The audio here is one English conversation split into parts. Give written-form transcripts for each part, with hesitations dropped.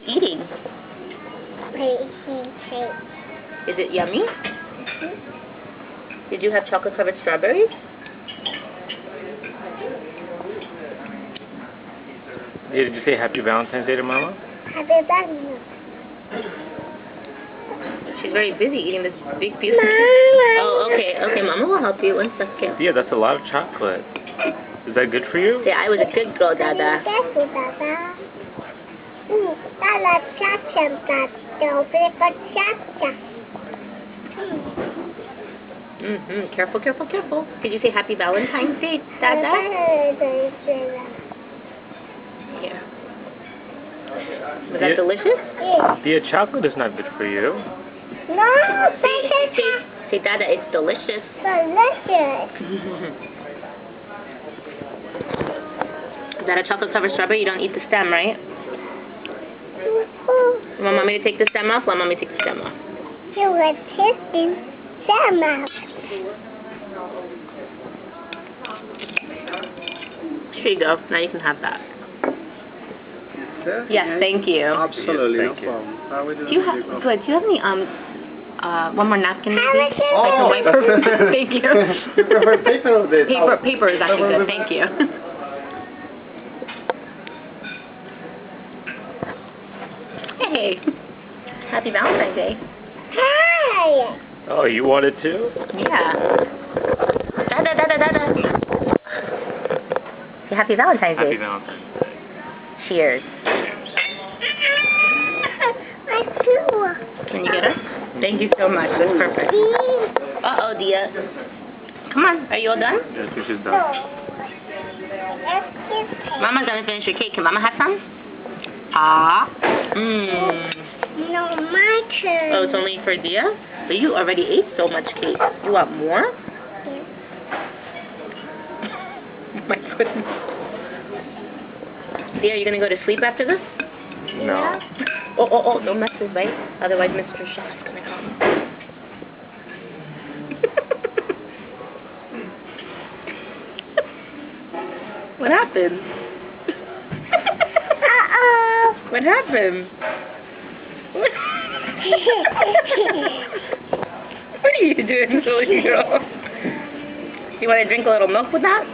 Eating. Is it yummy? Did you have chocolate covered strawberries? Did you say Happy Valentine's Day to Mama? Happy Valentine's. She's very busy eating this big piece of cake. Oh, okay, okay, Mama will help you. 1 second. Yeah, that's a lot of chocolate. Is that good for you? Yeah, I was a good girl, Dada. Careful, Dada. Dada, cha-cha, Careful, careful, careful. Did you say Happy Valentine's Day, Dada? Yeah. Was that delicious? Yes. Yeah, chocolate is not good for you. No, Say, Dada, it's delicious. delicious. Is that a chocolate covered strawberry? You don't eat the stem, right? You want Mommy to take the stem off? Want Mommy to take the stem off? You were tasting stem. Here you go. Now you can have that. Yes, thank you. Absolutely, Yes, thank no problem. Do you have good? Do you have any one more napkin maybe? Oh, I can wipe her. Thank you. You prefer paper or this? Paper is actually good. Thank you. Hey, happy Valentine's Day. Hi. Oh, you want it too? Yeah. Dada. Say happy Valentine's Day. Happy Valentine's Day. Cheers. I do. Can you get us? Thank you so much. That's perfect. Uh-oh, Dia. Come on. Are you all done? Yeah, I think she's done. Mama's gonna finish your cake. Can Mama have some? Ah. No, my turn. Oh, it's only for Dia? But you already ate so much cake. You want more? Yes. My goodness. Dia, are you gonna go to sleep after this? No. Oh, don't mess with right? Otherwise Mr. Chef's gonna come. What happened? Uh-oh. What happened? What are you doing, silly girl? You want to drink a little milk with that?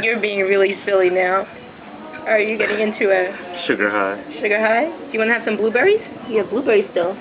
You're being really silly now. Are you getting into a Sugar high. sugar high? Do you want to have some blueberries? You have blueberries still.